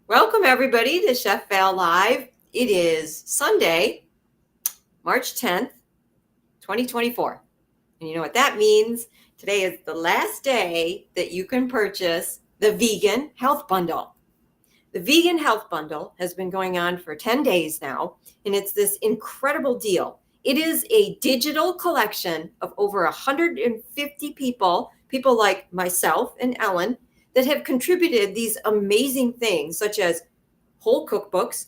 Welcome, everybody, to Chef Val Live. It is Sunday, March 10th, 2024. And you know what that means? Today is the last day that you can purchase the Vegan Health Bundle. The Vegan Health Bundle has been going on for 10 days now, and it's this incredible deal. It is a digital collection of over 150 people like myself and Ellen, that have contributed these amazing things, such as whole cookbooks,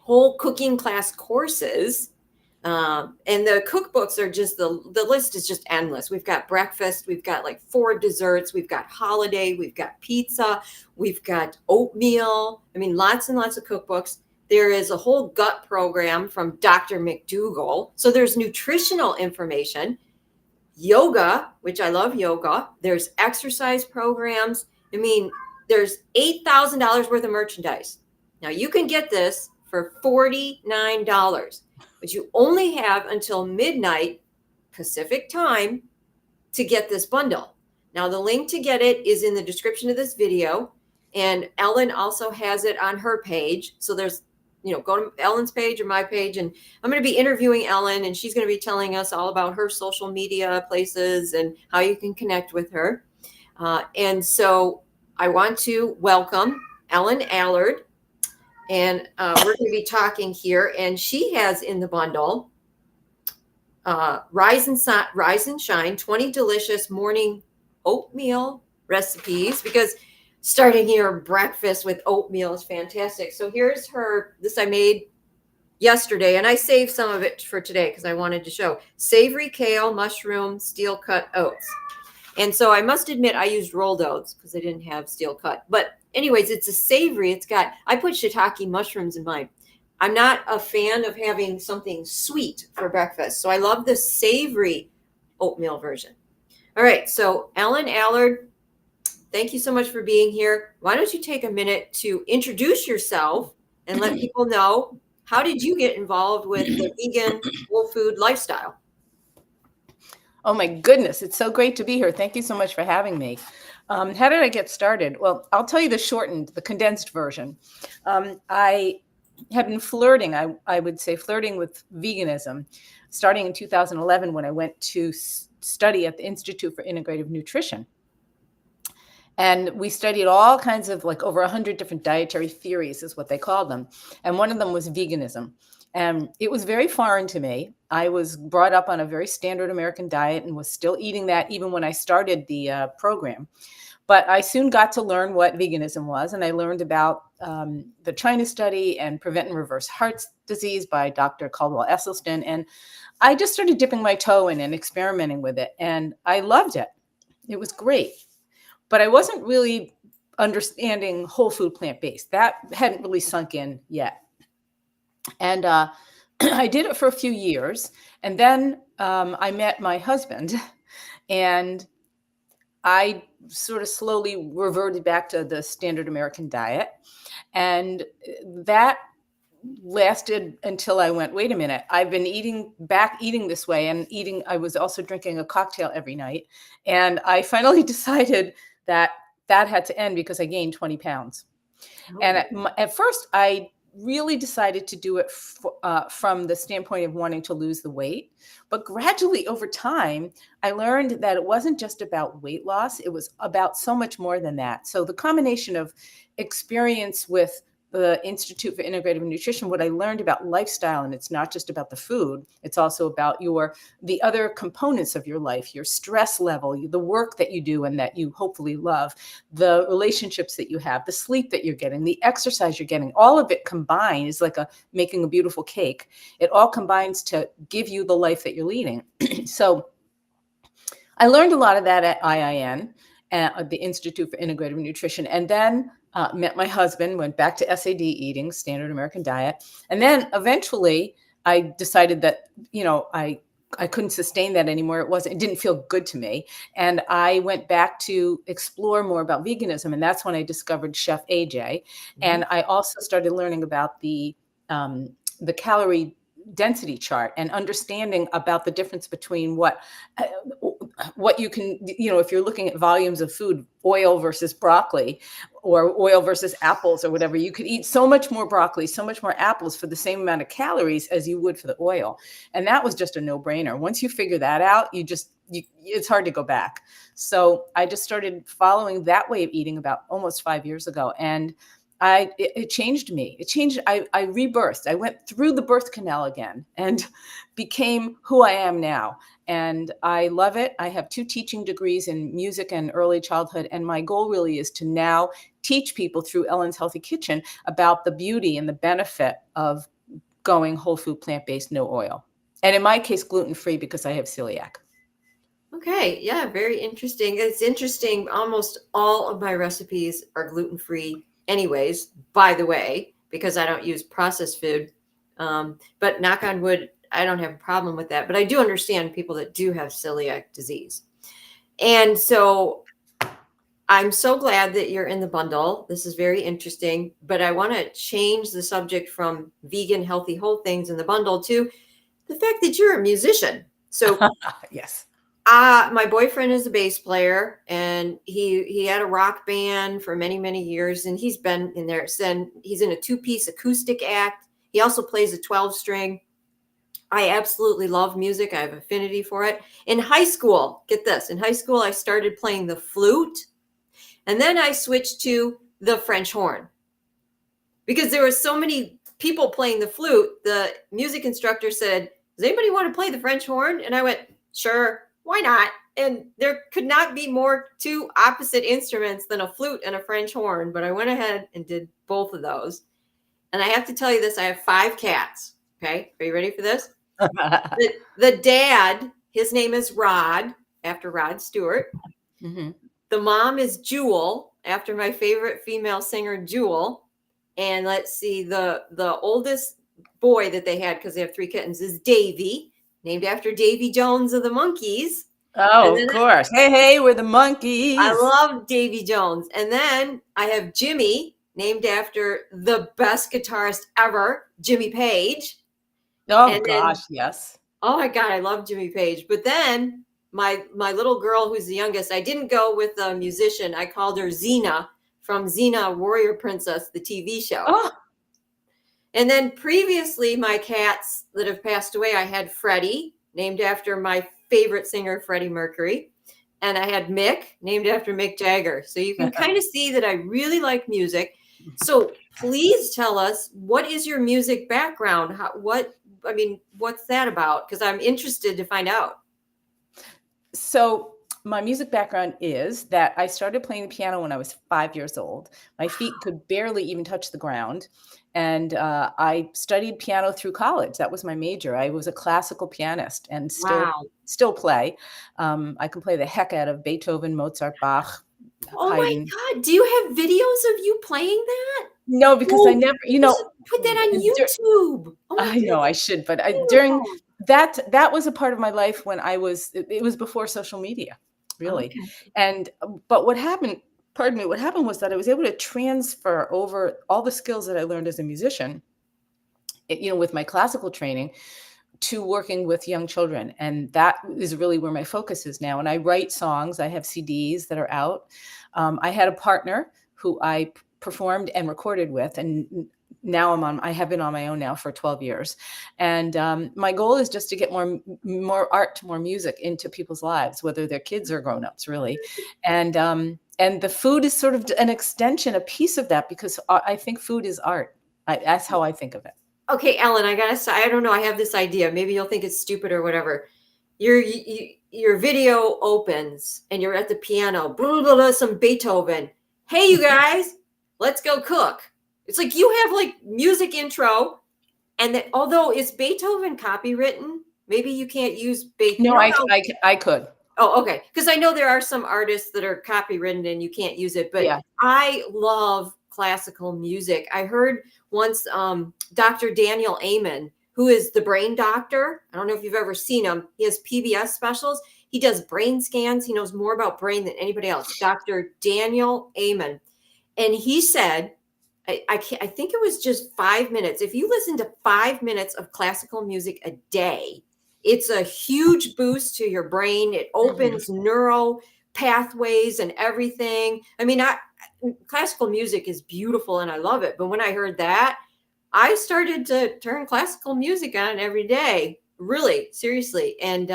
whole cooking class courses. And the cookbooks are just the list is just endless. We've got breakfast, we've got like 4 desserts, we've got holiday, we've got pizza, we've got oatmeal. I mean, lots and lots of cookbooks. There is a whole gut program from Dr. McDougall. So there's nutritional information, yoga, which I love yoga. There's exercise programs. I mean, there's $8,000 worth of merchandise. Now you can get this for $49, but you only have until midnight Pacific time to get this bundle. Now the link to get it is in the description of this video, and Ellen also has it on her page. So there's, go to Ellen's page or my page, and I'm going to be interviewing Ellen, and she's going to be telling us all about her social media places and how you can connect with her. And so I want to welcome Ellan Allard, and we're going to be talking here. And she has in the bundle Rise and Shine 20 delicious morning oatmeal recipes, because starting your breakfast with oatmeal is fantastic. So here's this I made yesterday, and I saved some of it for today because I wanted to show savory kale, mushroom, steel cut oats. And so I must admit I used rolled oats because I didn't have steel cut. But anyways, it's a savory. I put shiitake mushrooms in mine. I'm not a fan of having something sweet for breakfast, so I love the savory oatmeal version. All right, so Ellan Allard, thank you so much for being here. Why don't you take a minute to introduce yourself and let people know, how did you get involved with the vegan whole food lifestyle? Oh my goodness, it's so great to be here. Thank you so much for having me. How did I get started? Well, I'll tell you the condensed version. I have been flirting, I would say flirting with veganism, starting in 2011 when I went to study at the Institute for Integrative Nutrition. And we studied all kinds of, like, over 100 different dietary theories is what they called them. And one of them was veganism. And it was very foreign to me. I was brought up on a very standard American diet and was still eating that even when I started the program. But I soon got to learn what veganism was, and I learned about the China study and Prevent and Reverse Heart Disease by Dr. Caldwell Esselstyn. And I just started dipping my toe in and experimenting with it, and I loved it. It was great. But I wasn't really understanding whole food plant-based. That hadn't really sunk in yet. And I did it for a few years. And then I met my husband, and I sort of slowly reverted back to the standard American diet. And that lasted until I went, wait a minute, I've been eating this way, and I was also drinking a cocktail every night. And I finally decided that had to end because I gained 20 pounds. Oh. And at first I really decided to do it from the standpoint of wanting to lose the weight. But gradually over time, I learned that it wasn't just about weight loss. It was about so much more than that. So the combination of experience with the Institute for Integrative Nutrition, what I learned about lifestyle, and it's not just about the food, it's also about the other components of your life, your stress level, the work that you do and that you hopefully love, the relationships that you have, the sleep that you're getting, the exercise you're getting, all of it combined is like making a beautiful cake. It all combines to give you the life that you're leading. So I learned a lot of that at IIN, at the Institute for Integrative Nutrition, and then met my husband, went back to SAD eating, standard American diet. And then eventually I decided that, I couldn't sustain that anymore. It didn't feel good to me. And I went back to explore more about veganism. And that's when I discovered Chef AJ. Mm-hmm. And I also started learning about the calorie density chart and understanding about the difference between what you can, if you're looking at volumes of food, oil versus broccoli or oil versus apples or whatever, you could eat so much more broccoli, so much more apples for the same amount of calories as you would for the oil. And that was just a no-brainer. Once you figure that out, it's hard to go back. So I just started following that way of eating about almost 5 years ago. And it changed me. I rebirthed. I went through the birth canal again and became who I am now. And I love it. I have 2 teaching degrees in music and early childhood. And my goal really is to now teach people through Ellan's Healthy Kitchen about the beauty and the benefit of going whole food, plant-based, no oil. And in my case, gluten-free because I have celiac. Okay. Yeah. Very interesting. It's interesting. Almost all of my recipes are gluten-free anyways, by the way, because I don't use processed food. But knock on wood, I don't have a problem with that. But I do understand people that do have celiac disease. And so I'm so glad that you're in the bundle. This is very interesting. But I want to change the subject from vegan, healthy, whole things in the bundle to the fact that you're a musician. So yes. my boyfriend is a bass player, and he had a rock band for many, many years, and he's been in there. He's in a 2-piece acoustic act. He also plays a 12-string. I absolutely love music. I have affinity for it. In high school, get this, in high school, I started playing the flute, and then I switched to the French horn because there were so many people playing the flute. The music instructor said, "Does anybody want to play the French horn?" And I went, "Sure. Why not?" And there could not be more 2 opposite instruments than a flute and a French horn. But I went ahead and did both of those. And I have to tell you this, I have 5 cats. Okay. Are you ready for this? The dad, his name is Rod, after Rod Stewart. Mm-hmm. The mom is Jewel, after my favorite female singer, Jewel. And let's see, the oldest boy that they had, because they have 3 kittens, is Davy, named after Davy Jones of the Monkees. Oh, of course. Hey, we're the Monkees. I love Davy Jones. And then I have Jimmy, named after the best guitarist ever, Jimmy Page. Oh, gosh, yes. Oh, my God, I love Jimmy Page. But then my little girl, who's the youngest, I didn't go with a musician. I called her Xena from Xena, Warrior Princess, the TV show. Oh. And then previously, my cats that have passed away, I had Freddie, named after my favorite singer, Freddie Mercury. And I had Mick, named after Mick Jagger. So you can kind of see that I really like music. So please tell us, what is your music background? What's that about? Because I'm interested to find out. So my music background is that I started playing the piano when I was 5 years old. My feet could barely even touch the ground. And I studied piano through college. That was my major. I was a classical pianist and still play. I can play the heck out of Beethoven, Mozart, Bach. Oh Haydn. my God. Do you have videos of you playing that? No, because I never, put that on YouTube. I know I should, but during that was a part of my life when it was before social media, really. Okay. But what happened was that I was able to transfer over all the skills that I learned as a musician, with my classical training, to working with young children. And that is really where my focus is now. And I write songs. I have CDs that are out. I had a partner who I performed and recorded with, and now I have been on my own now for 12 years. And my goal is just to get more art, more music into people's lives, whether they're kids or grownups, really. And the food is sort of an extension, a piece of that, because I think food is art. That's how I think of it. Okay, Ellen, I gotta say, I don't know. I have this idea. Maybe you'll think it's stupid or whatever. Your video opens and you're at the piano, blah, blah, blah, some Beethoven. Hey, you guys, let's go cook. It's like you have like music intro, and that, although it's Beethoven copywritten, maybe you can't use Beethoven. No, I could. Oh, okay. Because I know there are some artists that are copywritten and you can't use it, but yeah. I love classical music. I heard once Dr. Daniel Amen, who is the brain doctor. I don't know if you've ever seen him. He has PBS specials. He does brain scans. He knows more about brain than anybody else. Dr. Daniel Amen. And he said, I think it was just 5 minutes. If you listen to 5 minutes of classical music a day, It's a huge boost to your brain. It opens neuro pathways and everything. I mean, classical music is beautiful and I love it. But when I heard that, I started to turn classical music on every day, really, seriously. And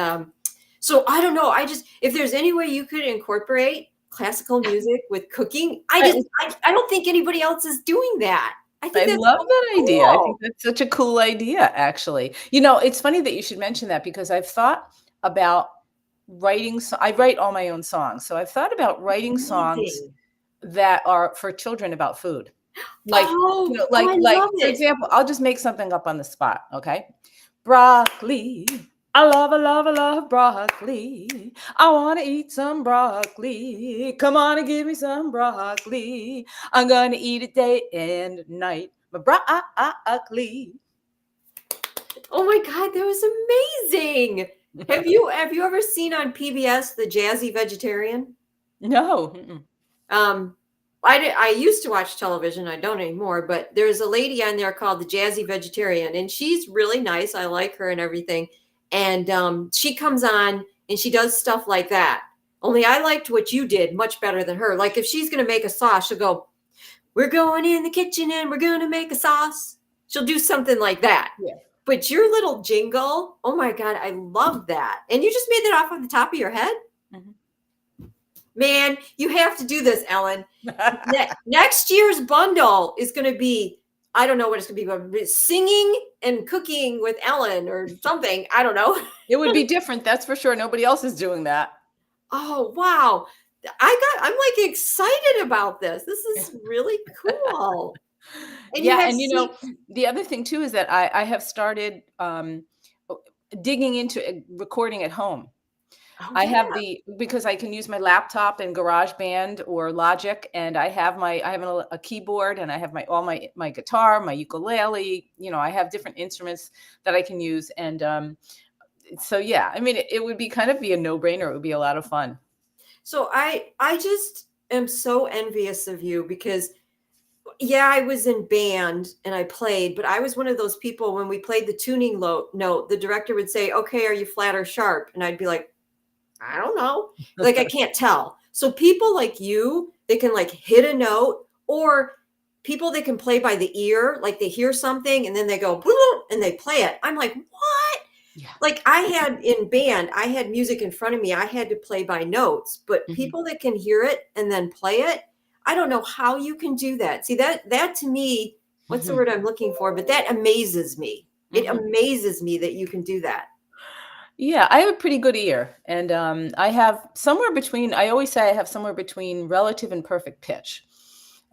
so I don't know. If there's any way you could incorporate classical music with cooking, I don't think anybody else is doing that. I think I that's love so that idea. I cool. think that's such a cool idea, actually. It's funny that you should mention that because I've thought about writing. I write all my own songs. So I've thought about writing songs Amazing. that are for children about food. Like, Oh, I like love for it. example, I'll just make something up on the spot. Okay. Broccoli. I love broccoli. I want to eat some broccoli. Come on and give me some broccoli. I'm going to eat it day and night. My broccoli. Oh my God, that was amazing. Have you ever seen on PBS The Jazzy Vegetarian? No. I used to watch television. I don't anymore, but there's a lady on there called the Jazzy Vegetarian, and she's really nice. I like her and everything. And she comes on and she does stuff like that. Only I liked what you did much better than her. Like if she's going to make a sauce, she'll go, "We're going in the kitchen and we're going to make a sauce." She'll do something like that. Yeah. But your little jingle, oh my God, I love that. And you just made that off of the top of your head? Man, you have to do this, Ellen. Next year's bundle is going to be, I don't know what it's going to be, but singing and cooking with Ellen or something. I don't know. It would be different. That's for sure. Nobody else is doing that. Oh, wow. I'm like excited about this. This is really cool. And the other thing too is that I have started digging into recording at home. Oh, I yeah. have because I can use my laptop and GarageBand or Logic, and I have a keyboard, and I have my guitar, my ukulele. I have different instruments that I can use, and so yeah, I mean, it would be kind of be a no-brainer. It would be a lot of fun. So I just am so envious of you because yeah, I was in band and I played, but I was one of those people when we played the tuning note, the director would say, "Okay, are you flat or sharp?" And I'd be like, "I don't know." Like I can't tell. So people like you, they can like hit a note, or people that can play by the ear, like they hear something and then they go and they play it. I'm like, "What?" Yeah. Like I had in band, I had music in front of me. I had to play by notes, but people that can hear it and then play it, I don't know how you can do that. See, that to me, what's the word I'm looking for? But that amazes me. It amazes me that you can do that. Yeah, I have a pretty good ear, and I have somewhere between. I always say I have somewhere between relative and perfect pitch.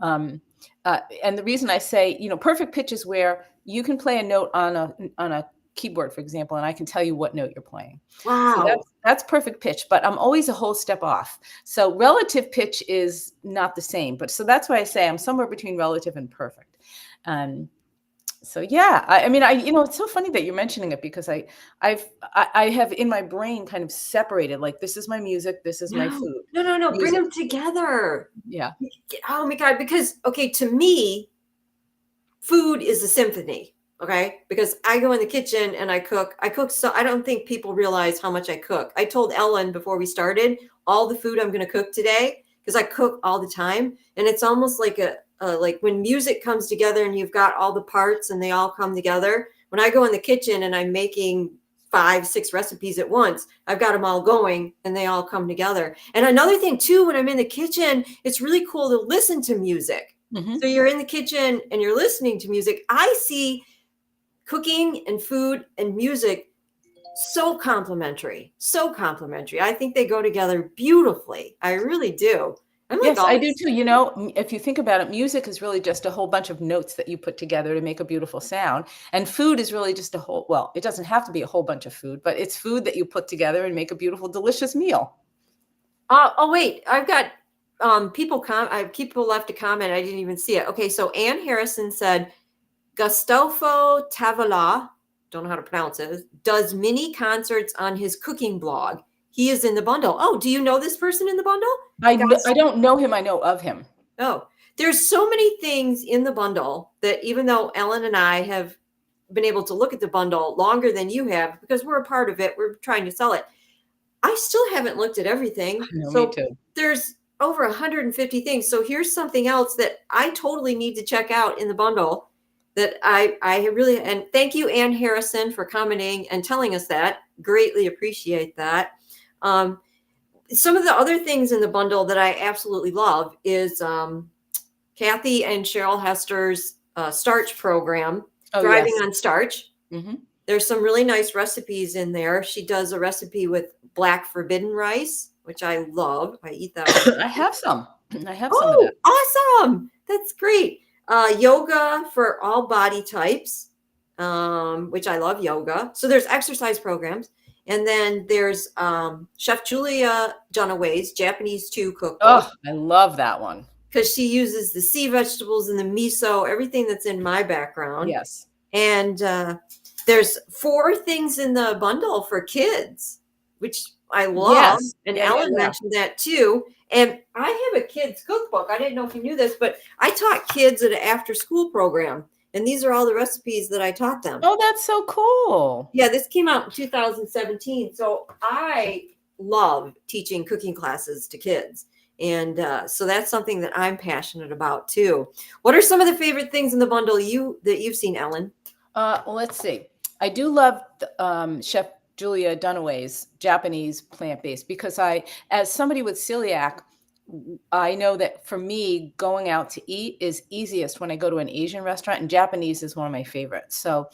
And the reason I say, perfect pitch is where you can play a note on a keyboard, for example, and I can tell you what note you're playing. Wow. So that's perfect pitch, but I'm always a whole step off. So relative pitch is not the same, but so that's why I say I'm somewhere between relative and perfect. So yeah, I mean, it's so funny that you're mentioning it because I have in my brain kind of separated, like this is my music, this is my food. No. Music. Bring them together. Yeah. Oh my God. Because, okay, to me, food is a symphony. Okay. Because I go in the kitchen and I cook. So I don't think people realize how much I cook. I told Ellen before we started all the food I'm going to cook today because I cook all the time. And it's almost like like when music comes together and you've got all the parts and they all come together. When I go in the kitchen and I'm making 5-6 recipes at once, I've got them all going and they all come together. And another thing too, when I'm in the kitchen, it's really cool to listen to music. So you're in the kitchen and you're listening to music. I see cooking and food and music so complementary. I think they go together beautifully. I really do. Yes, I do too. If you think about it, music is really just a whole bunch of notes that you put together to make a beautiful sound. And food is really just it doesn't have to be a whole bunch of food, but it's food that you put together and make a beautiful, delicious meal. Oh, wait, I've got people left a comment. I didn't even see it. Okay, so Ann Harrison said, Gustavo Tavala, don't know how to pronounce it, does mini concerts on his cooking blog. He is in the bundle. Oh, do you know this person in the bundle? I don't know him. I know of him. Oh, there's so many things in the bundle that even though Ellen and I have been able to look at the bundle longer than you have because we're a part of it. We're trying to sell it. I still haven't looked at everything. No, me So too. there's over 150 things. So here's something else that I totally need to check out in the bundle that I really, and thank you, Ann Harrison, for commenting and telling us that. Greatly appreciate that. Some of the other things in the bundle that I absolutely love is Kathy and Cheryl Hester's starch program, Oh, Thriving yes. on Starch. Mm-hmm. There's some really nice recipes in there. She does a recipe with black forbidden rice, which I love. I eat that all the I time. have some. I have some of that. Awesome. That's great. Yoga for all body types, which I love yoga. So there's exercise programs. And then there's Chef Julia Dunaway's Japanese stew cookbook. Oh, I love that one. Because she uses the sea vegetables and the miso, everything that's in my background. Yes. And there's 4 things in the bundle for kids, which I love. Yes. And Yeah, Ellen yeah. mentioned that too. And I have a kids cookbook. I didn't know if you knew this, but I taught kids at an after school program. And these are all the recipes that I taught them. Oh, that's so cool. Yeah, this came out in 2017. So I love teaching cooking classes to kids. And so that's something that I'm passionate about too. What are some of the favorite things in the bundle that you've seen, Ellen? Well, let's see. I do love Chef Julia Dunaway's Japanese plant-based because as somebody with celiac, I know that for me, going out to eat is easiest when I go to an Asian restaurant, and Japanese is one of my favorites. So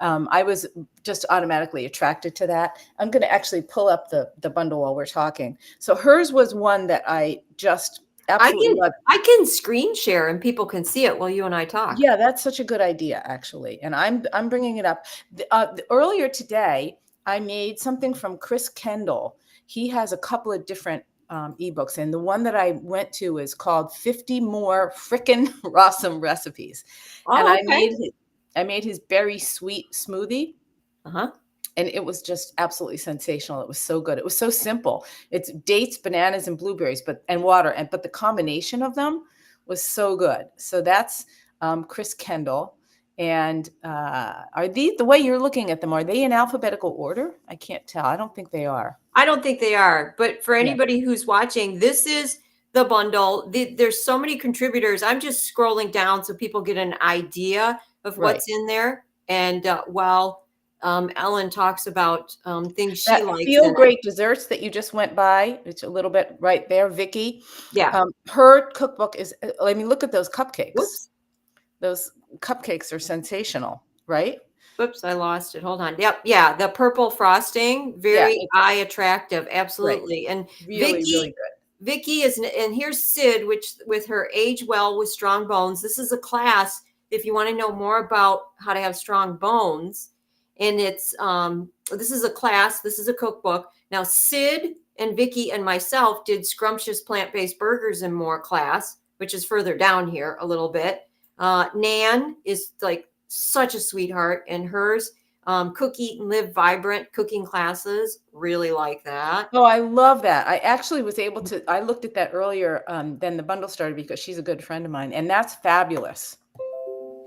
I was just automatically attracted to that. I'm going to actually pull up the bundle while we're talking. So hers was one that I just absolutely love. I can screen share and people can see it while you and I talk. Yeah, that's such a good idea, actually. And I'm bringing it up. Earlier today, I made something from Chris Kendall. He has a couple of different ebooks, and the one that I went to is called 50 More Frickin' Rawsome Recipes. Oh, And okay. I made his berry sweet smoothie. Uh-huh. And it was just absolutely sensational. It was so good. It was so simple. It's dates, bananas, and blueberries, and water. But the combination of them was so good. So that's Chris Kendall. And are these, the way you're looking at them, are they in alphabetical order? I can't tell. I don't think they are. I don't think they are. But for Yeah. anybody who's watching, this is the bundle. There's so many contributors. I'm just scrolling down so people get an idea of what's in there. And while Ellen talks about things she That likes. Feel Great Desserts that you just went by, it's a little bit right there, Vicky. Yeah. Her cookbook is, I mean, look at those cupcakes. Whoops. Those cupcakes are sensational, right? Whoops, I lost it. Hold on. Yep. Yeah. The purple frosting, very eye attractive. Absolutely. Right. And really good. Vicky and here's Sid, which with her Age Well with Strong Bones. This is a class if you want to know more about how to have strong bones. And it's this is a class, this is a cookbook. Now Sid and Vicky and myself did Scrumptious Plant-Based Burgers and More class, which is further down here a little bit. Nan is like such a sweetheart, and hers Cook, Eat, and Live Vibrant cooking classes, really like that. Oh, I love that. I actually was able to, I looked at that earlier than the bundle started because she's a good friend of mine, and that's fabulous.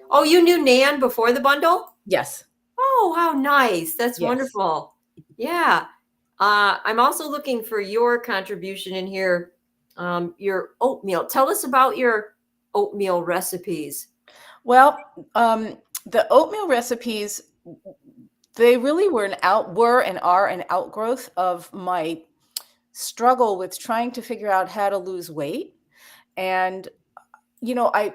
Oh, you knew Nan before the bundle? Yes. Oh, how nice. That's wonderful. Yeah. I'm also looking for your contribution in here, your oatmeal. Tell us about your oatmeal recipes. Well, the oatmeal recipes, they really were and are an outgrowth of my struggle with trying to figure out how to lose weight. And I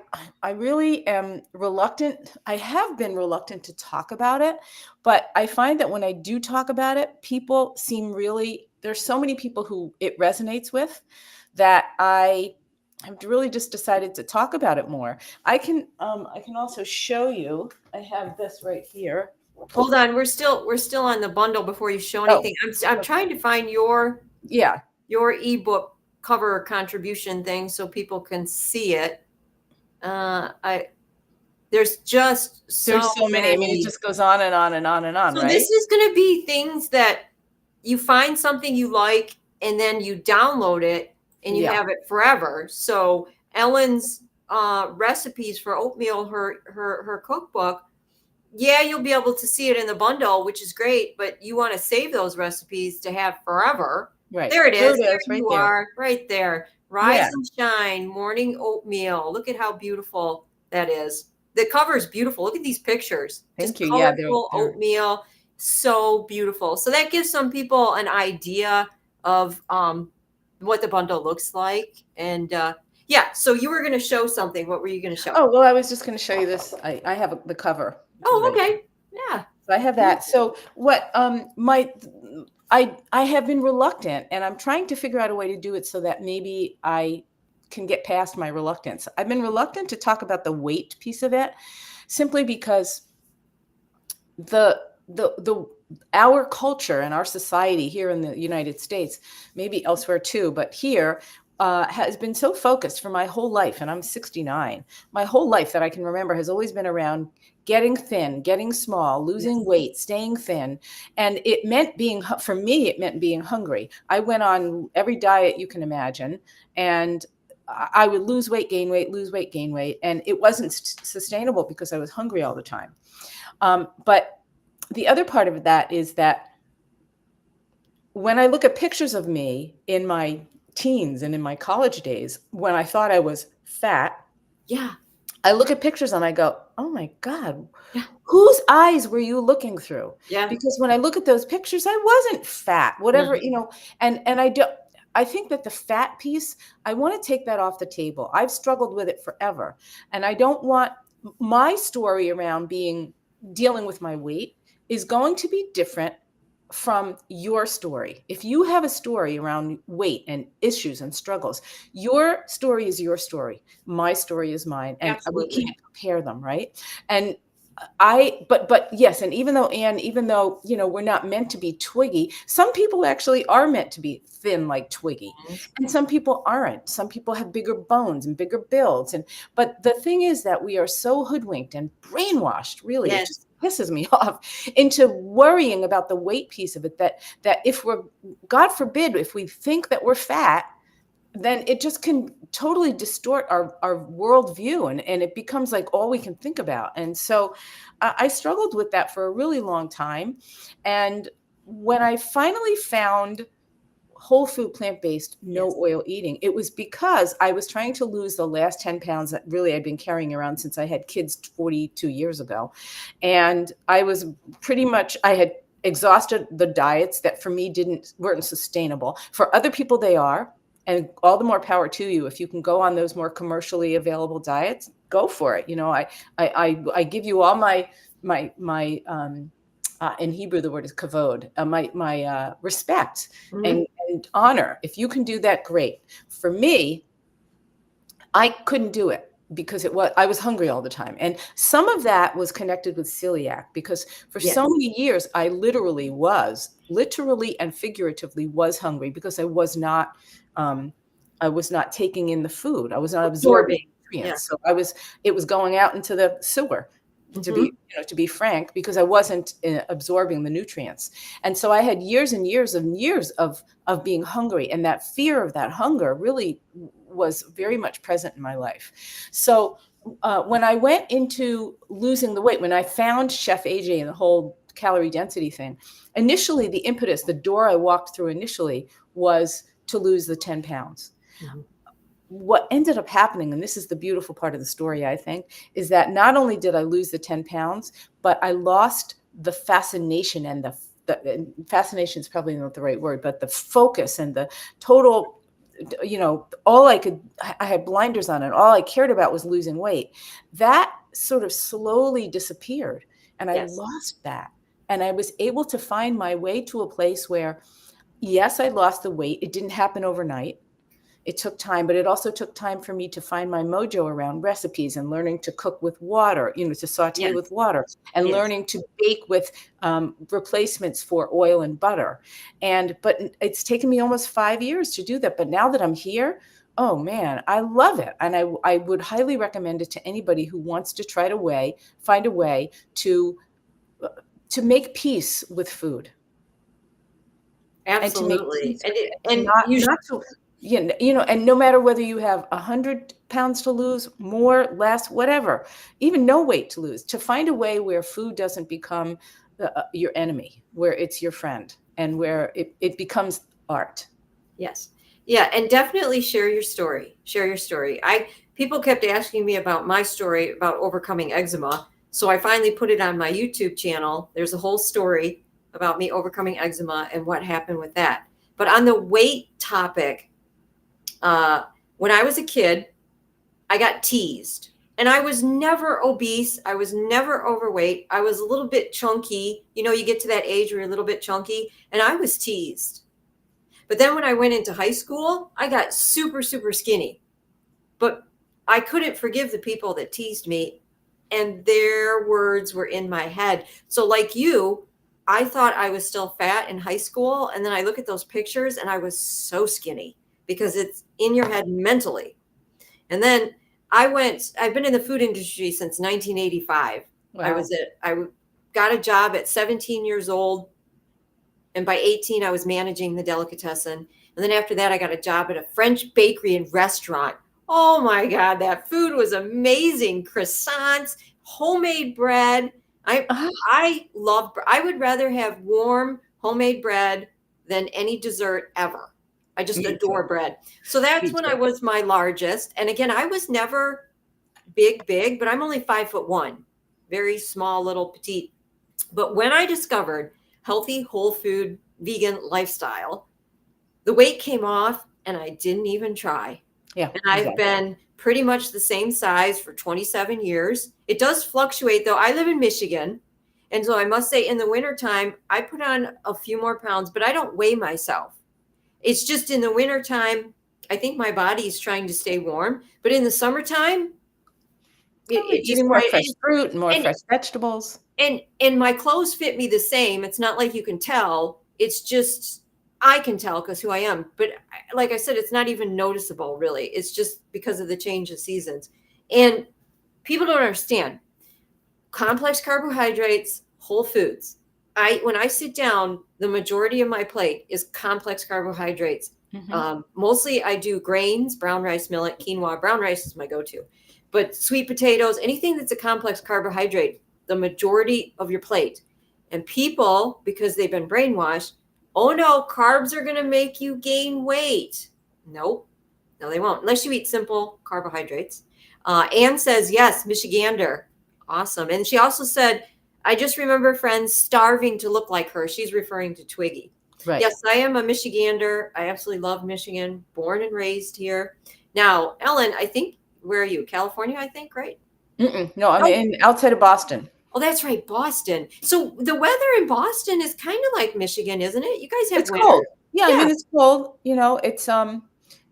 really am reluctant. I have been reluctant to talk about it, but I find that when I do talk about it, people seem there's so many people who it resonates with that I have really just decided to talk about it more. I can also show you, I have this right here. Hold on. We're still on the bundle before you show anything. I'm trying to find your ebook cover contribution thing so people can see it. There's so many. I mean, it just goes on and on and on and on. So right? This is going to be things that you find something you like and then you download it and you have it forever. So Ellen's recipes for oatmeal, her cookbook, Yeah, you'll be able to see it in the bundle, which is great, but you want to save those recipes to have forever. Right. There it There is. it There is right you there. are, right there. Rise Yeah. and shine, morning oatmeal. Look at how beautiful that is. The cover is beautiful. Look at these pictures. Just Thank you. Yeah, colorful they're oatmeal. So beautiful. So that gives some people an idea of what the bundle looks like. And yeah, so you were going to show something. What were you going to show? Oh, well, I was just going to show you this. I have the cover Oh, right. okay. Yeah. So I have that. So what I have been reluctant, and I'm trying to figure out a way to do it so that maybe I can get past my reluctance. I've been reluctant to talk about the weight piece of it simply because the our culture and our society here in the United States, maybe elsewhere too, but here has been so focused for my whole life, and I'm 69. My whole life that I can remember has always been around getting thin, getting small, losing Yes. weight, staying thin, and it meant for me, it meant being hungry. I went on every diet you can imagine, and I would lose weight, gain weight, lose weight, gain weight, and it wasn't sustainable because I was hungry all the time. But the other part of that is that when I look at pictures of me in my teens and in my college days, when I thought I was fat, Yeah. I look at pictures and I go, oh my God, Yeah. whose eyes were you looking through? Yeah. Because when I look at those pictures, I wasn't fat, whatever, and I think that the fat piece, I want to take that off the table. I've struggled with it forever. And I don't want my story around dealing with my weight is going to be different from your story. If you have a story around weight and issues and struggles, your story is your story. My story is mine. And we Absolutely. can't compare them, right? And but yes, and even though, we're not meant to be twiggy, some people actually are meant to be thin like Twiggy. Mhm. And some people aren't. Some people have bigger bones and bigger builds. But the thing is that we are so hoodwinked and brainwashed, really, it Yes. just pisses me off into worrying about the weight piece of it, that if we're, God forbid, if we think that we're fat, then it just can totally distort our worldview, and it becomes like all we can think about. And so I struggled with that for a really long time. And when I finally found whole food, plant-based, no Yes. oil eating, it was because I was trying to lose the last 10 pounds that really I'd been carrying around since I had kids 42 years ago. And I had exhausted the diets that for me weren't sustainable. For other people, they are. And all the more power to you. If you can go on those more commercially available diets, go for it. I give you all my in Hebrew, the word is kavod, my respect Mhm. and honor. If you can do that, great. For me, I couldn't do it because I was hungry all the time. And some of that was connected with celiac, because for Yes. so many years, I literally and figuratively was hungry because I was not taking in the food. I was not absorbing Absorbing. Yeah. nutrients. So it was going out into the sewer, Mhm. to be frank, because I wasn't absorbing the nutrients. And so I had years and years and years of being hungry, and that fear of that hunger really was very much present in my life. So when I went into losing the weight, when I found Chef AJ and the whole calorie density thing, initially the impetus, the door I walked through initially was to lose the 10 pounds. Mhm. What ended up happening, and this is the beautiful part of the story, I think, is that not only did I lose the 10 pounds, but I lost the fascination and fascination is probably not the right word, but the focus and the total, I had blinders on, and all I cared about was losing weight. That sort of slowly disappeared, and I Yes. lost that. And I was able to find my way to a place where, yes, I lost the weight. It didn't happen overnight. It took time, but it also took time for me to find my mojo around recipes and learning to cook with water, to saute Yes. with water, and Yes. learning to bake with replacements for oil and butter. But it's taken me almost 5 years to do that. But now that I'm here, oh man, I love it. And I would highly recommend it to anybody who wants to find a way to make peace with food. And to make Absolutely. peace And with it, it, and and you not to And no matter whether you have 100 pounds to lose, more, less, whatever, even no weight to lose, to find a way where food doesn't become your enemy, where it's your friend, and where it becomes art. Yes. Yeah, and definitely share your story. Share your story. People kept asking me about my story about overcoming eczema. So I finally put it on my YouTube channel. There's a whole story about me overcoming eczema and what happened with that. But on the weight topic, when I was a kid, I got teased. And I was never obese. I was never overweight. I was a little bit chunky. You get to that age where you're a little bit chunky, and I was teased. But then when I went into high school, I got super, super skinny. But I couldn't forgive the people that teased me, and their words were in my head. So like you, I thought I was still fat in high school. And then I look at those pictures and I was so skinny because it's in your head mentally. And then I've been in the food industry since 1985. Wow. I got a job at 17 years old. And by 18, I was managing the delicatessen. And then after that, I got a job at a French bakery and restaurant. Oh my God, that food was amazing. Croissants, homemade bread. I would rather have warm homemade bread than any dessert ever. I just Me adore too. bread. So that's Me when too. I was my largest. And again, I was never big, but I'm only 5'1", very small, little petite. But when I discovered healthy, whole food, vegan lifestyle, the weight came off and I didn't even try. Yeah, And I've exactly. been pretty much the same size for 27 years. It does fluctuate though. I live in Michigan. And so I must say in the wintertime, I put on a few more pounds, but I don't weigh myself. It's just in the wintertime, I think my body is trying to stay warm. But in the summertime, it just Eating more fresh fruit and more and fresh vegetables. and my clothes fit me the same. It's not like you can tell. It's just I can tell because who I am. But like I said, it's not even noticeable really. It's just because of the change of seasons. And people don't understand complex carbohydrates, whole foods. When I sit down, the majority of my plate is complex carbohydrates. Mm-hmm. Mostly I do grains, brown rice, millet, quinoa. Brown rice is my go-to. But sweet potatoes, anything that's a complex carbohydrate, the majority of your plate. And people, because they've been brainwashed, oh no, carbs are going to make you gain weight. Nope. No, they won't, unless you eat simple carbohydrates. Anne says, yes, Michigander. Awesome. And she also said, I just remember friends starving to look like her. She's referring to Twiggy. Right. Yes, I am a Michigander. I absolutely love Michigan, born and raised here. Now, Ellen, I think, where are you? California, I think, right? No, I'm outside of Boston. Oh, that's right, Boston. So the weather in Boston is kind of like Michigan, isn't it? You guys have It's winter. cold. Yeah, I Yeah. mean, it's cold.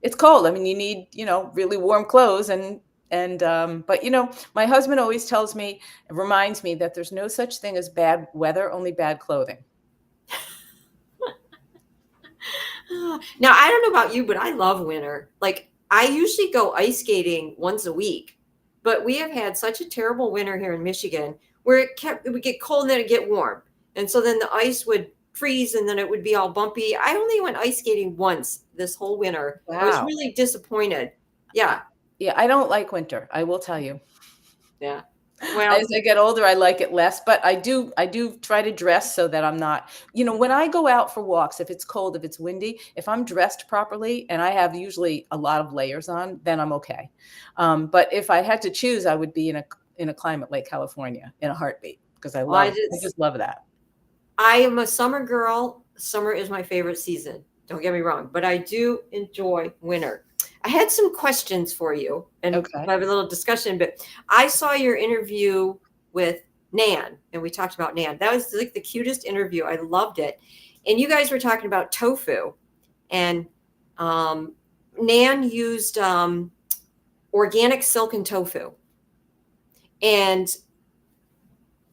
It's cold. I mean, you need, really warm clothes but my husband always tells me, reminds me that there's no such thing as bad weather, only bad clothing. Now, I don't know about you, but I love winter. Like, I usually go ice skating once a week, but we have had such a terrible winter here in Michigan where it would get cold and then it'd get warm. And so then the ice would freeze and then it would be all bumpy. I only went ice skating once this whole winter. I was Wow. really disappointed. Yeah. Yeah, I don't like winter. I will tell you. Yeah. Well, As I get older, I like it less, but I do try to dress so that I'm not, when I go out for walks, if it's cold, if it's windy, if I'm dressed properly and I have usually a lot of layers on, then I'm okay. But if I had to choose, I would be in a climate like California in a heartbeat because I just love that. I am a summer girl. Summer is my favorite season. Don't get me wrong, but I do enjoy winter. I had some questions for you and Okay. have a little discussion, but I saw your interview with Nan and we talked about Nan. That was like the cutest interview. I loved it. And you guys were talking about tofu and Nan used organic silken tofu. And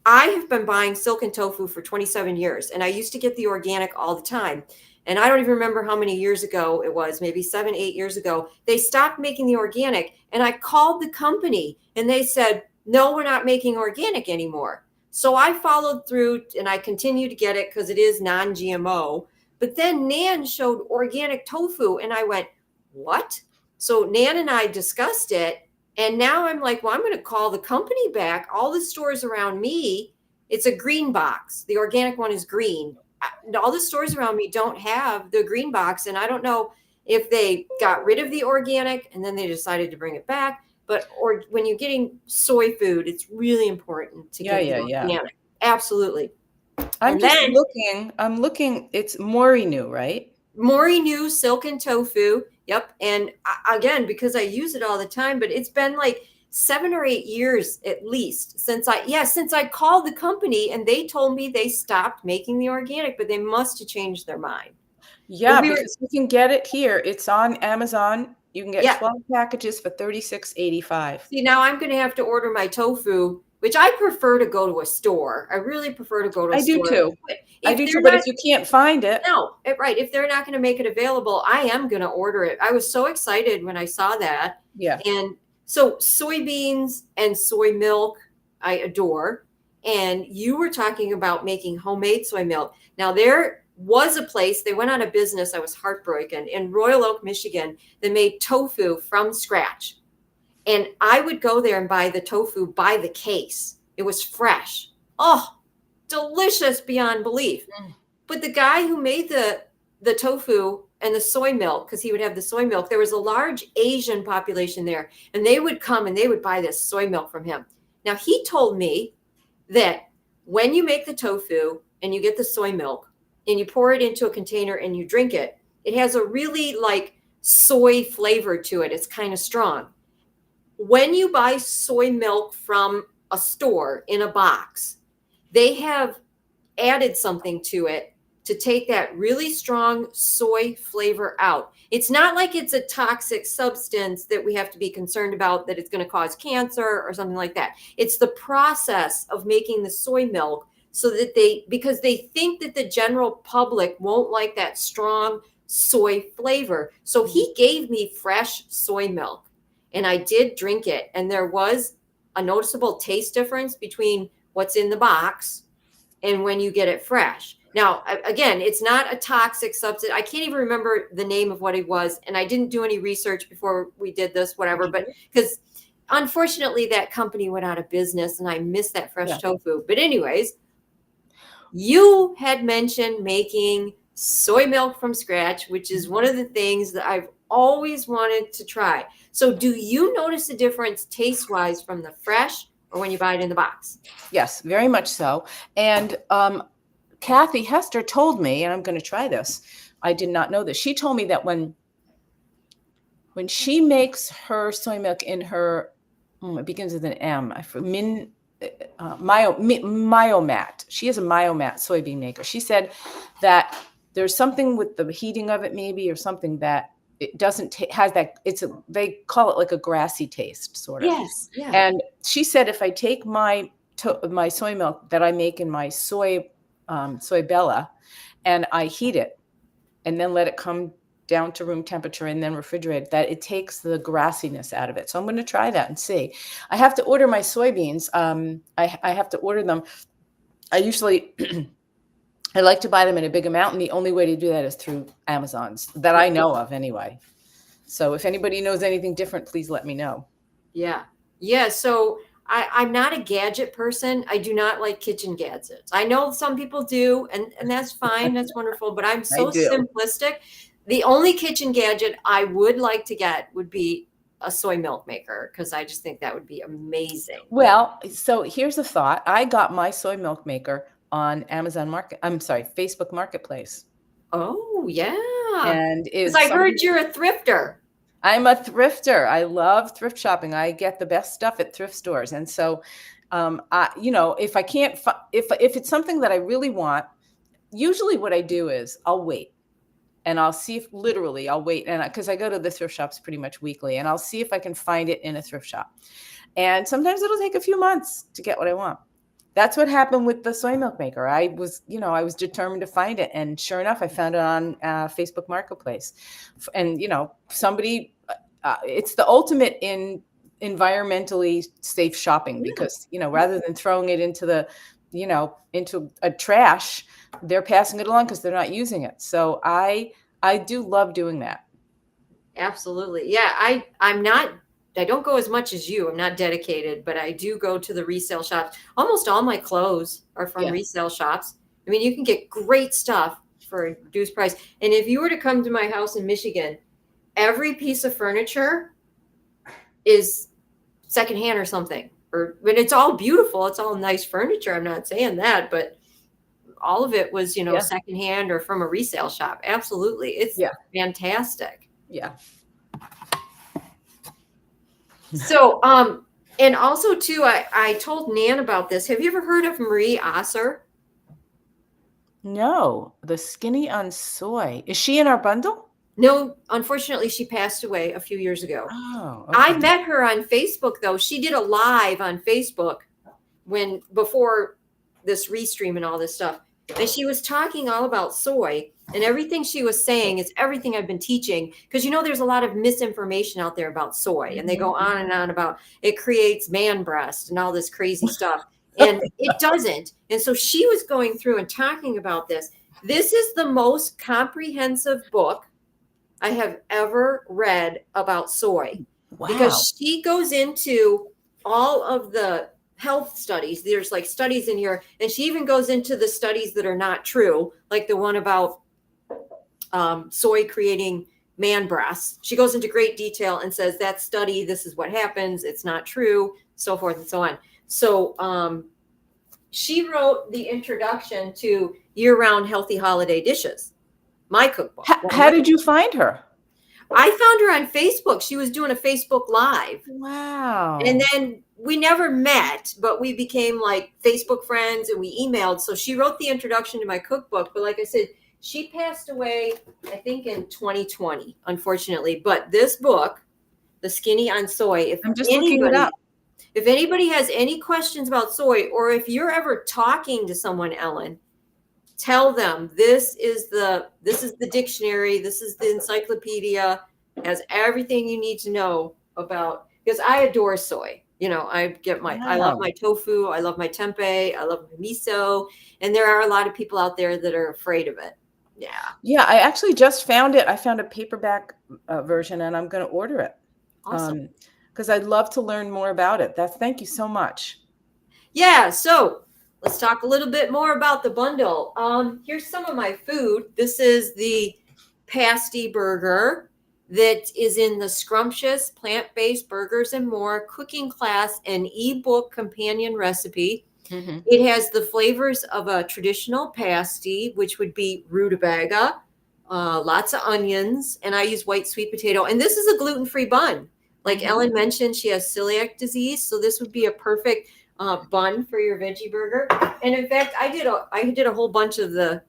I have been buying silken tofu for 27 years, and I used to get the organic all the time. And I don't even remember how many years ago it was, maybe 7, 8 years ago. They stopped making the organic, and I called the company, and they said, no, we're not making organic anymore. So I followed through, and I continue to get it because it is non-GMO. But then Nan showed organic tofu, and I went, what? So Nan and I discussed it. And now I'm like, well, I'm going to call the company back. All the stores around me, it's a green box. The organic one is green. All the stores around me don't have the green box. And I don't know if they got rid of the organic and then they decided to bring it back. But or when you're getting soy food, it's really important to get the organic. Absolutely. I'm looking, it's Morinu, right? Morinu silken tofu. Yep. And again, because I use it all the time, but it's been like 7 or 8 years at least since I called the company and they told me they stopped making the organic, but they must have changed their mind. Yeah, because you can get it here. It's on Amazon. You can get 12 packages for $36.85. See, now I'm going to have to order my tofu, which I prefer to go to a store. I really prefer to go to a store. I do too. But if you can't find it. No, right. If they're not going to make it available, I am going to order it. I was so excited when I saw that. Yeah. And so soybeans and soy milk, I adore. And you were talking about making homemade soy milk. Now, there was a place, they went out of business. I was heartbroken, in Royal Oak, Michigan, that made tofu from scratch. And I would go there and buy the tofu by the case. It was fresh. Oh, delicious beyond belief. But the guy who made the tofu and the soy milk, because he would have the soy milk, there was a large Asian population there. And they would come and they would buy this soy milk from him. Now, he told me that when you make the tofu and you get the soy milk and you pour it into a container and you drink it, it has a really like soy flavor to it. It's kind of strong. When you buy soy milk from a store in a box, they have added something to it to take that really strong soy flavor out. It's not like it's a toxic substance that we have to be concerned about, that it's going to cause cancer or something like that. It's the process of making the soy milk so that because they think that the general public won't like that strong soy flavor. So he gave me fresh soy milk. And I did drink it. And there was a noticeable taste difference between what's in the box and when you get it fresh. Now, again, it's not a toxic substance. I can't even remember the name of what it was. And I didn't do any research before we did this, whatever. But because unfortunately, that company went out of business and I missed that fresh tofu. But anyways, you had mentioned making soy milk from scratch, which is one of the things that I've always wanted to try. So do you notice a difference taste-wise from the fresh or when you buy it in the box? Yes, very much so. And Kathy Hester told me, and I'm going to try this. I did not know this. She told me that when she makes her soy milk in her, it begins with an M, Myomat. She has a Myomat soybean maker. She said that there's something with the heating of it maybe, or something that it doesn't has that they call it like a grassy taste sort of. Yes. Yeah. And she said if I take my soy milk that I make in my soy Bella and I heat it and then let it come down to room temperature and then refrigerate, that it takes the grassiness out of it. So I'm going to try that and see. I have to order my soybeans. I have to order them. I usually I like to buy them in a big amount, and the only way to do that is through Amazon's that I know of anyway. So if anybody knows anything different, please let me know. Yeah. Yeah. So I'm not a gadget person. I do not like kitchen gadgets. I know some people do, and that's fine. That's wonderful. But I'm so simplistic. The only kitchen gadget I would like to get would be a soy milk maker, because I just think that would be amazing. Well, so here's a thought. I got my soy milk maker on Facebook Marketplace. Oh, yeah. And because I heard you're a thrifter. I'm a thrifter. I love thrift shopping. I get the best stuff at thrift stores. And so, if I can't, if it's something that I really want, usually what I do is I'll wait. And I'll see if I'll wait. And because I go to the thrift shops pretty much weekly, and I'll see if I can find it in a thrift shop. And sometimes it'll take a few months to get what I want. That's what happened with the soy milk maker. I was determined to find it. And sure enough, I found it on Facebook Marketplace. And, somebody, it's the ultimate in environmentally safe shopping, because, rather than throwing it into into a trash, they're passing it along because they're not using it. So I do love doing that. Absolutely. Yeah, I don't go as much as you. I'm not dedicated, but I do go to the resale shops. Almost all my clothes are from Yeah. resale shops. I mean, you can get great stuff for a reduced price. And if you were to come to my house in Michigan, every piece of furniture is secondhand or something. Or but it's all beautiful. It's all nice furniture. I'm not saying that, but all of it was, Yeah. secondhand or from a resale shop. Absolutely. It's Yeah. fantastic. Yeah. So, and also too, I told Nan about this. Have you ever heard of Marie Osser? No, the skinny on soy. Is she in our bundle? No, unfortunately, she passed away a few years ago. Oh, I okay. met her on Facebook though. She did a live on Facebook before this restream and all this stuff. And she was talking all about soy, and everything she was saying is everything I've been teaching. Because there's a lot of misinformation out there about soy, and they go on and on about it creates man breast and all this crazy stuff. And it doesn't. And so she was going through and talking about this. This is the most comprehensive book I have ever read about soy, Wow. because she goes into all of the health studies. There's like studies in here, and she even goes into the studies that are not true, like the one about soy creating man breasts. She goes into great detail and says that study, this is what happens, it's not true, so forth and so on. So she wrote the introduction to Year-Round Healthy Holiday Dishes, my cookbook. How did you find her? I found her on Facebook. She was doing a Facebook Live. Wow. And then we never met, but we became like Facebook friends and we emailed. So she wrote the introduction to my cookbook. But like I said, she passed away, I think, in 2020, unfortunately. But this book, The Skinny on Soy, I'm just looking it up. if anybody has any questions about soy, or if you're ever talking to someone, Ellen, tell them this is the dictionary, this is the encyclopedia, has everything you need to know about, because I adore soy. I love my tofu, I love my tempeh, I love my miso, and there are a lot of people out there that are afraid of it. Yeah, I actually just found it. I found a paperback version, and I'm going to order it. Awesome. Because I'd love to learn more about it. Thank you so much. Yeah, so let's talk a little bit more about the bundle. Here's some of my food. This is the pasty burger that is in the Scrumptious Plant-Based Burgers and More cooking class and ebook companion recipe. Mm-hmm. It has the flavors of a traditional pasty, which would be rutabaga, lots of onions, and I use white sweet potato. And this is a gluten-free bun. Like Ellen mentioned, she has celiac disease, so this would be a perfect bun for your veggie burger. And in fact, I did a whole bunch of the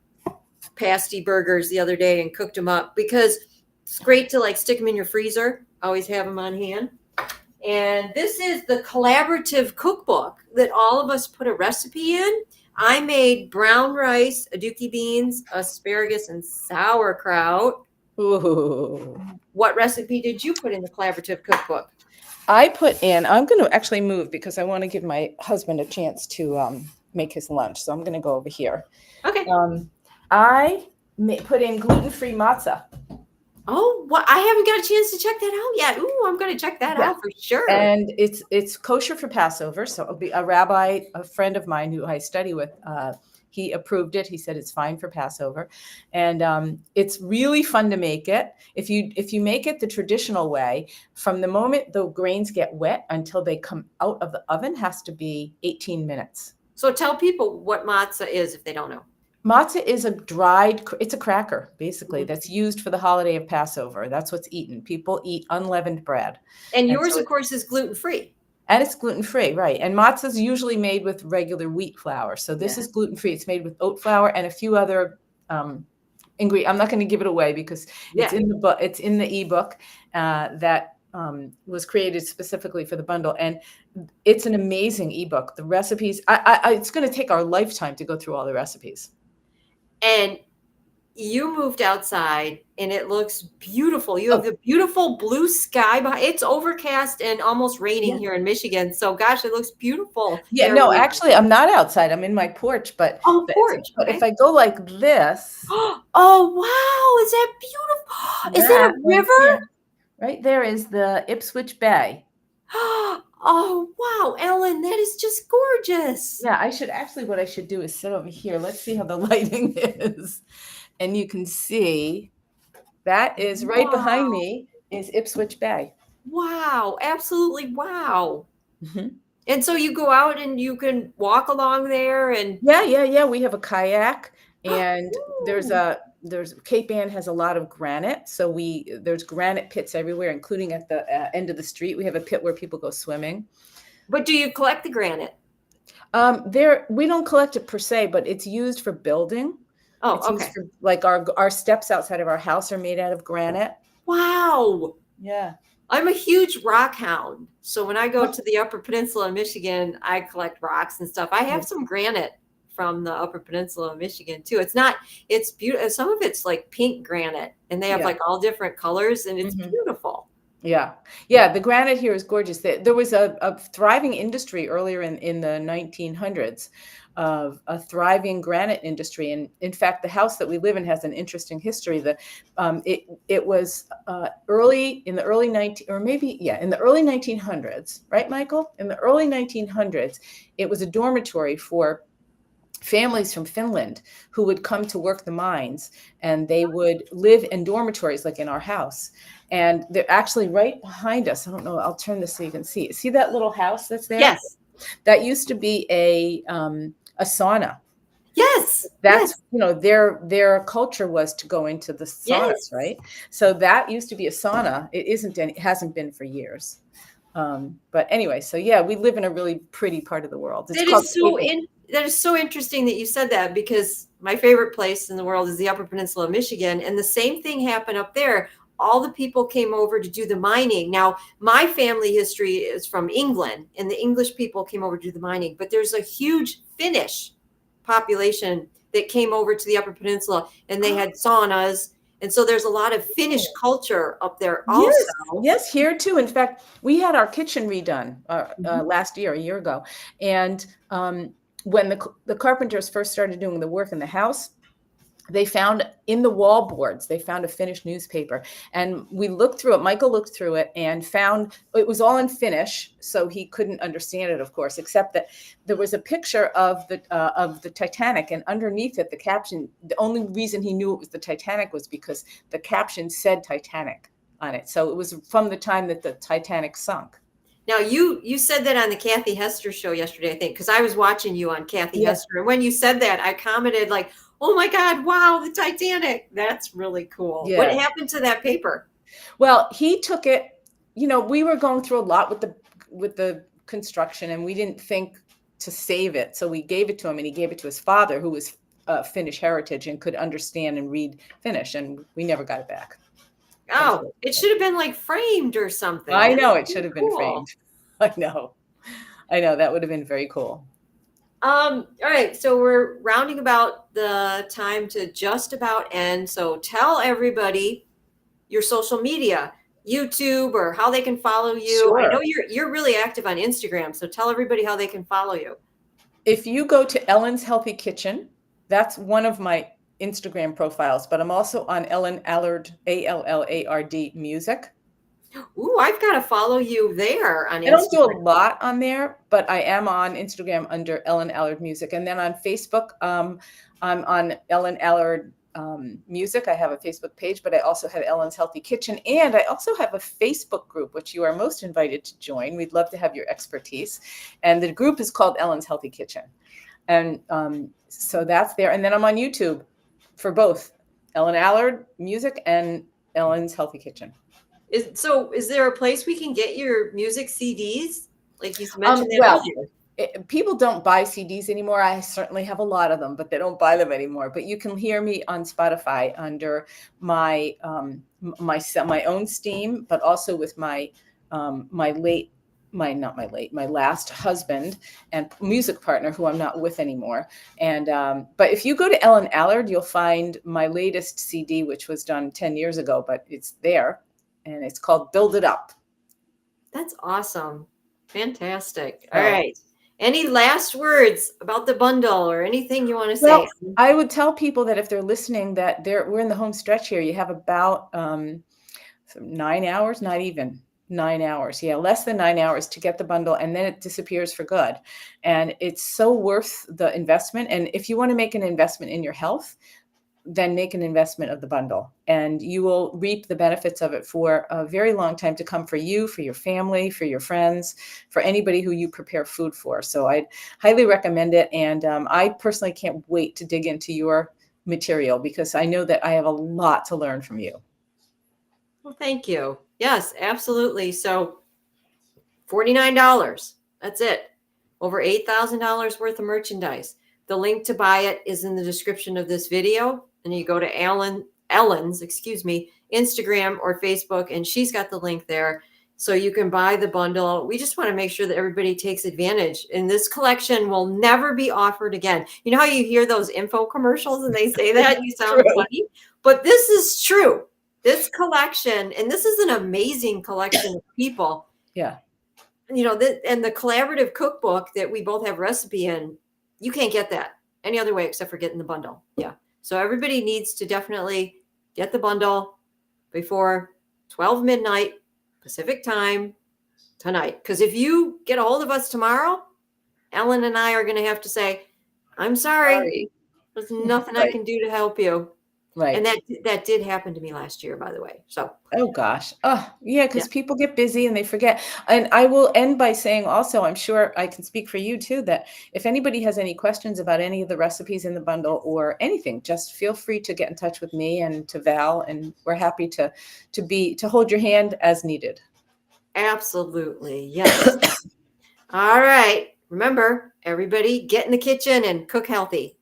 pasty burgers the other day and cooked them up, because it's great to like stick them in your freezer. Always have them on hand. And this is the collaborative cookbook that all of us put a recipe in. I made brown rice, aduki beans, asparagus, and sauerkraut. Ooh. What recipe did you put in the collaborative cookbook? I'm going to actually move because I want to give my husband a chance to make his lunch. So I'm going to go over here. Okay. I put in gluten-free matzah. Oh, well, I haven't got a chance to check that out yet. Ooh, I'm going to check that out for sure. And it's kosher for Passover. So it'll be a rabbi, a friend of mine who I study with, he approved it. He said it's fine for Passover. And it's really fun to make it. If you make it the traditional way, from the moment the grains get wet until they come out of the oven has to be 18 minutes. So tell people what matzah is if they don't know. Matzah is it's a cracker, basically, that's used for the holiday of Passover. That's what's eaten. People eat unleavened bread. And yours, of course, is gluten-free. And it's gluten-free, right. And matzah is usually made with regular wheat flour. So this is gluten-free. It's made with oat flour and a few other ingredients. I'm not going to give it away because it's in the book. It's in the ebook that was created specifically for the bundle. And it's an amazing ebook. The recipes, it's going to take our lifetime to go through all the recipes. And you moved outside and it looks beautiful. You have the beautiful blue sky behind. It's overcast and almost raining here in Michigan. So gosh, it looks beautiful. Yeah, no, actually I'm not outside. I'm in my porch, but if I go like this. Oh, wow. Is that beautiful? Is that a river? Right there is the Ipswich Bay. Oh, wow, Ellen, that is just gorgeous. Yeah, what I should do is sit over here. Let's see how the lighting is. And you can see that is right behind Wow. me is Ipswich Bay. Wow, absolutely wow. Mhm. And so you go out and you can walk along there and Yeah. We have a kayak, and Ooh. there's Cape Ann has a lot of granite, so there's granite pits everywhere, including at the end of the street. We have a pit where people go swimming. But do you collect the granite? There we don't collect it per se, but it's used for building. It's Oh, used okay. for like our steps outside of our house are made out of granite. Wow. Yeah. I'm a huge rock hound. So when I go to the Upper Peninsula of Michigan, I collect rocks and stuff. I have some granite from the Upper Peninsula of Michigan too. It's beautiful. Some of it's like pink granite and they have Yeah. like all different colors and it's Mhm. beautiful. Yeah. Yeah, the granite here is gorgeous. There was a thriving industry earlier in the 1900s of a thriving granite industry. And in fact, the house that we live in has an interesting history. It was early in the early 19 or maybe yeah in the early 1900s, right, Michael? In the early 1900s, it was a dormitory for families from Finland who would come to work the mines, and they would live in dormitories like in our house. And they're actually right behind us. I don't know, I'll turn this so you can see. See that little house that's there? Yes. That used to be a sauna. Yes. That's, Yes. their culture was to go into the saunas, Yes. right? So that used to be a sauna. It hasn't been for years. But anyway, so yeah, we live in a really pretty part of the world. It's That called is Cape so Ann. that is so interesting that you said that because my favorite place in the world is the Upper Peninsula of Michigan, and the same thing happened up there. All the people came over to do the mining. Now, my family history is from England, and the English people came over to do the mining, but there's a huge Finnish population that came over to the Upper Peninsula, and they had saunas, and so there's a lot of Finnish culture up there Yes, also. yes, here too. In fact, we had our kitchen redone Mhm. last year, a year ago, and when the carpenters first started doing the work in the house, they found in the wallboards, they found a Finnish newspaper, and we looked through it. Michael looked through it and found it was all in Finnish, so he couldn't understand it, of course, except that there was a picture of the Titanic, and underneath it, the caption. The only reason he knew it was the Titanic was because the caption said Titanic on it. So it was from the time that the Titanic sunk. Now you said that on the Kathy Hester show yesterday, I think, because I was watching you on Kathy Yeah, Hester, and when you said that, I commented like, "Oh my God, wow, the Titanic! That's really cool." What yeah. happened to that paper? Well, he took it. We were going through a lot with the construction, and we didn't think to save it, so we gave it to him, and he gave it to his father, who was Finnish heritage and could understand and read Finnish, and we never got it back. Oh, it Unfortunately. should have been like framed or something. I That's know it should really have been cool. framed. I know. I know that would have been very cool. All right, so we're rounding about the time to just about end. So tell everybody your social media, YouTube, or how they can follow you. I know Sure. you're really active on Instagram, so tell everybody how they can follow you. If you go to Ellen's Healthy Kitchen, that's one of my Instagram profiles, but I'm also on Ellan Allard, Allard music. Ooh, I've got to follow you there on I don't do a Instagram. lot on there, but I am on Instagram under Ellan Allard Music. And then on Facebook, I'm on Ellan Allard Music. I have a Facebook page, but I also have Ellen's Healthy Kitchen. And I also have a Facebook group, which you are most invited to join. We'd love to have your expertise. And the group is called Ellen's Healthy Kitchen. And so that's there. And then I'm on YouTube for both Ellan Allard Music and Ellen's Healthy Kitchen. Is there a place we can get your music CDs? Like you mentioned that Well, earlier. people don't buy CDs anymore. I certainly have a lot of them, but they don't buy them anymore. But you can hear me on Spotify under my my own Steam, but also with my my last husband and music partner, who I'm not with anymore. And but if you go to Ellan Allard, you'll find my latest CD, which was done 10 years ago, but it's there, and it's called "Build It Up." That's awesome. Fantastic. All So. right. Any last words about the bundle or anything you want to Well, say? I would tell people that if they're listening, that we're in the home stretch here. You have about 9 hours, not even 9 hours. Yeah, less than 9 hours to get the bundle, and then it disappears for good. And it's so worth the investment. And if you want to make an investment in your health, then make an investment of the bundle, and you will reap the benefits of it for a very long time to come, for you, for your family, for your friends, for anybody who you prepare food for. So I'd highly recommend it. And I personally can't wait to dig into your material, because I know that I have a lot to learn from you. Well, thank you. Yes, absolutely. So $49. That's it. Over $8,000 worth of merchandise. The link to buy it is in the description of this video. And you go to Ellan's Instagram or Facebook, and she's got the link there. So you can buy the bundle. We just want to make sure that everybody takes advantage. And this collection will never be offered again. You know how you hear those info commercials and they say that and you sound funny? But this is true. This collection, and this is an amazing collection of people. Yeah. You know, and the collaborative cookbook that we both have recipe in, you can't get that any other way except for getting the bundle. Yeah. So everybody needs to definitely get the bundle before 12 midnight Pacific time tonight. Because if you get a hold of us tomorrow, Ellen and I are going to have to say, I'm sorry. There's nothing I can do to help you. Right. And that did happen to me last year, by the way. So. Oh gosh. Oh yeah, because people get busy and they forget. And I will end by saying also, I'm sure I can speak for you too, that if anybody has any questions about any of the recipes in the bundle or anything, just feel free to get in touch with me and to Val, and we're happy to hold your hand as needed. Absolutely. Yes. All right. Remember, everybody, get in the kitchen and cook healthy.